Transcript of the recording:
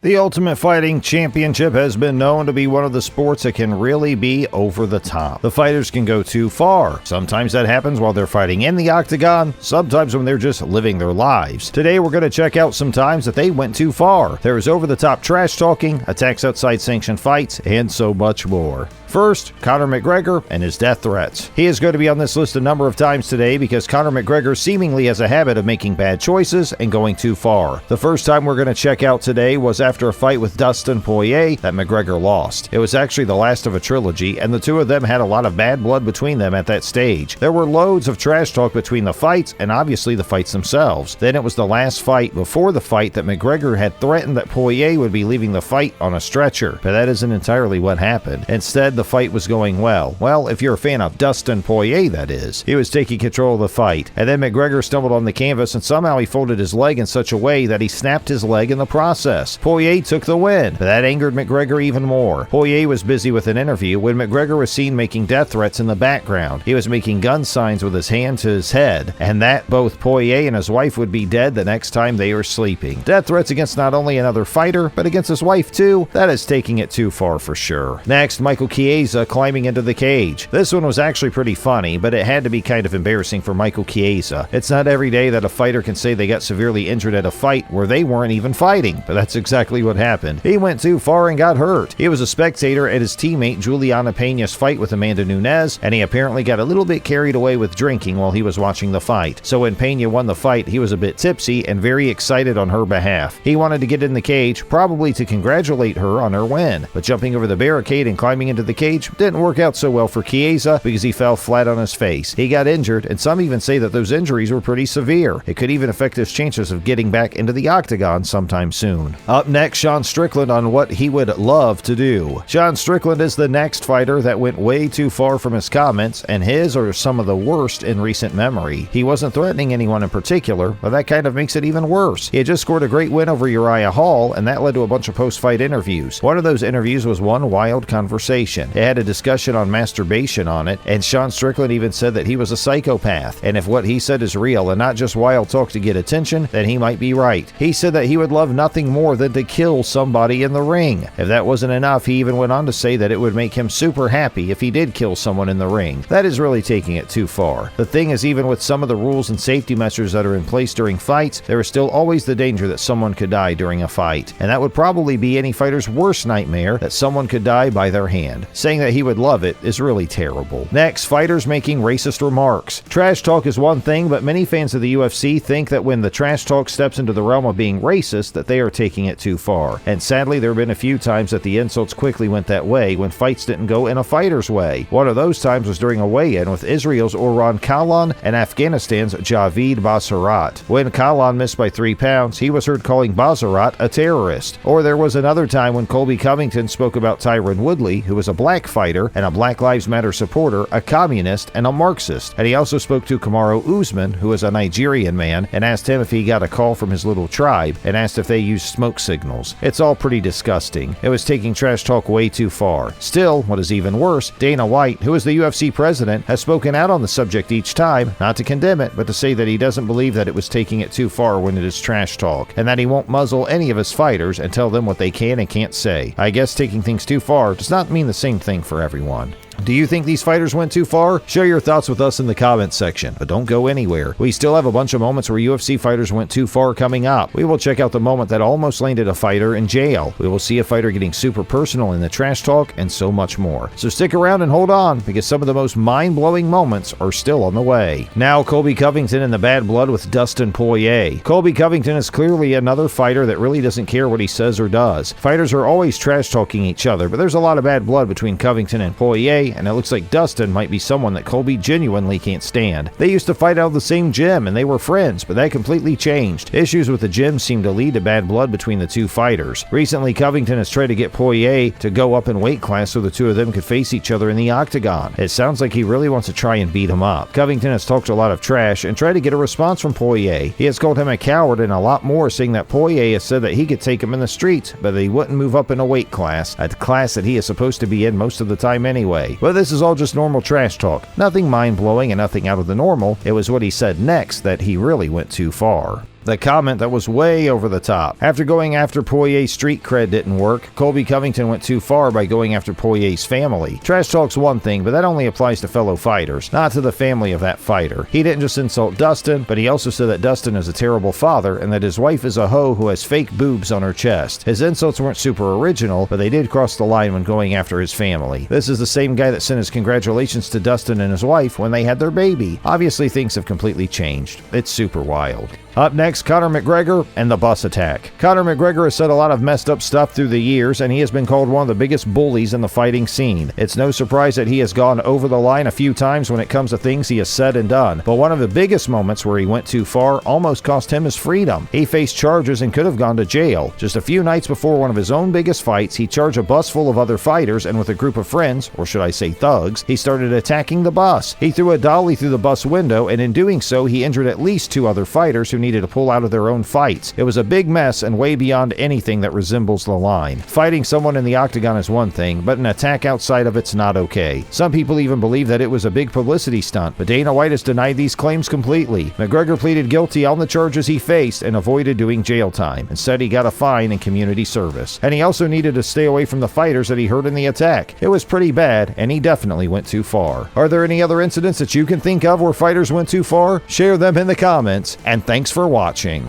The Ultimate Fighting Championship has been known to be one of the sports that can really be over the top. The fighters can go too far. Sometimes that happens while they're fighting in the octagon, sometimes when they're just living their lives. Today we're going to check out some times that they went too far. There is over-the-top trash talking, attacks outside sanctioned fights, and so much more. First, Conor McGregor and his death threats. He is going to be on this list a number of times today because Conor McGregor seemingly has a habit of making bad choices and going too far. The first time we're going to check out today was after a fight with Dustin Poirier that McGregor lost. It was actually the last of a trilogy, and the two of them had a lot of bad blood between them at that stage. There were loads of trash talk between the fights and obviously the fights themselves. Then it was the last fight before the fight that McGregor had threatened that Poirier would be leaving the fight on a stretcher, but that isn't entirely what happened. Instead, the fight was going well. Well, if you're a fan of Dustin Poirier, that is. He was taking control of the fight, and then McGregor stumbled on the canvas and somehow he folded his leg in such a way that he snapped his leg in the process. Poirier took the win, but that angered McGregor even more. Poirier was busy with an interview when McGregor was seen making death threats in the background. He was making gun signs with his hand to his head, and that both Poirier and his wife would be dead the next time they were sleeping. Death threats against not only another fighter, but against his wife too? That is taking it too far for sure. Next, Michael Chiesa climbing into the cage. This one was actually pretty funny, but it had to be kind of embarrassing for Michael Chiesa. It's not every day that a fighter can say they got severely injured at a fight where they weren't even fighting, but that's exactly what happened. He went too far and got hurt. He was a spectator at his teammate Juliana Peña's fight with Amanda Nunes, and he apparently got a little bit carried away with drinking while he was watching the fight. So when Peña won the fight, he was a bit tipsy and very excited on her behalf. He wanted to get in the cage, probably to congratulate her on her win, but jumping over the barricade and climbing into the cage didn't work out so well for Chiesa because he fell flat on his face. He got injured, and some even say that those injuries were pretty severe. It could even affect his chances of getting back into the octagon sometime soon. Up next, Sean Strickland on what he would love to do. Sean Strickland is the next fighter that went way too far from his comments, and his are some of the worst in recent memory. He wasn't threatening anyone in particular, but that kind of makes it even worse. He had just scored a great win over Uriah Hall, and that led to a bunch of post-fight interviews. One of those interviews was one wild conversation. It had a discussion on masturbation on it, and Sean Strickland even said that he was a psychopath, and if what he said is real and not just wild talk to get attention, then he might be right. He said that he would love nothing more than to kill somebody in the ring. If that wasn't enough, he even went on to say that it would make him super happy if he did kill someone in the ring. That is really taking it too far. The thing is, even with some of the rules and safety measures that are in place during fights, there is still always the danger that someone could die during a fight, and that would probably be any fighter's worst nightmare, that someone could die by their hand. Saying that he would love it is really terrible. Next, fighters making racist remarks. Trash talk is one thing, but many fans of the UFC think that when the trash talk steps into the realm of being racist, that they are taking it too far. And sadly, there have been a few times that the insults quickly went that way when fights didn't go in a fighter's way. One of those times was during a weigh-in with Israel's Orhan Kalon and Afghanistan's Javid Basharat. When Kalon missed by 3 pounds, he was heard calling Basharat a terrorist. Or there was another time when Colby Covington spoke about Tyron Woodley, who was a black fighter and a Black Lives Matter supporter, a communist, and a Marxist. And he also spoke to Kamaru Usman, who is a Nigerian man, and asked him if he got a call from his little tribe, and asked if they used smoke signals. It's all pretty disgusting. It was taking trash talk way too far. Still, what is even worse, Dana White, who is the UFC president, has spoken out on the subject each time, not to condemn it, but to say that he doesn't believe that it was taking it too far when it is trash talk, and that he won't muzzle any of his fighters and tell them what they can and can't say. I guess taking things too far does not mean the same thing for everyone. Do you think these fighters went too far? Share your thoughts with us in the comments section, but don't go anywhere. We still have a bunch of moments where UFC fighters went too far coming up. We will check out the moment that almost landed a fighter in jail. We will see a fighter getting super personal in the trash talk, and so much more. So stick around and hold on, because some of the most mind-blowing moments are still on the way. Now, Colby Covington and the bad blood with Dustin Poirier. Colby Covington is clearly another fighter that really doesn't care what he says or does. Fighters are always trash talking each other, but there's a lot of bad blood between Covington and Poirier, and it looks like Dustin might be someone that Colby genuinely can't stand. They used to fight out of the same gym and they were friends, but that completely changed. Issues with the gym seem to lead to bad blood between the two fighters. Recently, Covington has tried to get Poirier to go up in weight class so the two of them could face each other in the octagon. It sounds like he really wants to try and beat him up. Covington has talked a lot of trash and tried to get a response from Poirier. He has called him a coward and a lot more, saying that Poirier has said that he could take him in the streets, but that he wouldn't move up in a weight class, a class that he is supposed to be in most of the time anyway. But this is all just normal trash talk. Nothing mind-blowing and nothing out of the normal. It was what he said next that he really went too far. the comment that was way over the top. After going after Poirier's street cred didn't work, Colby Covington went too far by going after Poirier's family. Trash talk's one thing, but that only applies to fellow fighters, not to the family of that fighter. He didn't just insult Dustin, but he also said that Dustin is a terrible father and that his wife is a hoe who has fake boobs on her chest. His insults weren't super original, but they did cross the line when going after his family. This is the same guy that sent his congratulations to Dustin and his wife when they had their baby. Obviously, things have completely changed. It's super wild. Up next, Conor McGregor and the bus attack. Conor McGregor has said a lot of messed up stuff through the years, and he has been called one of the biggest bullies in the fighting scene. It's no surprise that he has gone over the line a few times when it comes to things he has said and done, but one of the biggest moments where he went too far almost cost him his freedom. He faced charges and could have gone to jail. Just a few nights before one of his own biggest fights, he charged a bus full of other fighters, and with a group of friends, or should I say thugs, he started attacking the bus. He threw a dolly through the bus window, and in doing so, he injured at least 2 other fighters who needed to pull out of their own fights. It was a big mess and way beyond anything that resembles the line. Fighting someone in the octagon is one thing, but an attack outside of it's not okay. Some people even believe that it was a big publicity stunt, but Dana White has denied these claims completely. McGregor pleaded guilty on the charges he faced and avoided doing jail time. Instead, he got a fine and community service. And he also needed to stay away from the fighters that he hurt in the attack. It was pretty bad, and he definitely went too far. Are there any other incidents that you can think of where fighters went too far? Share them in the comments, and thanks for watching.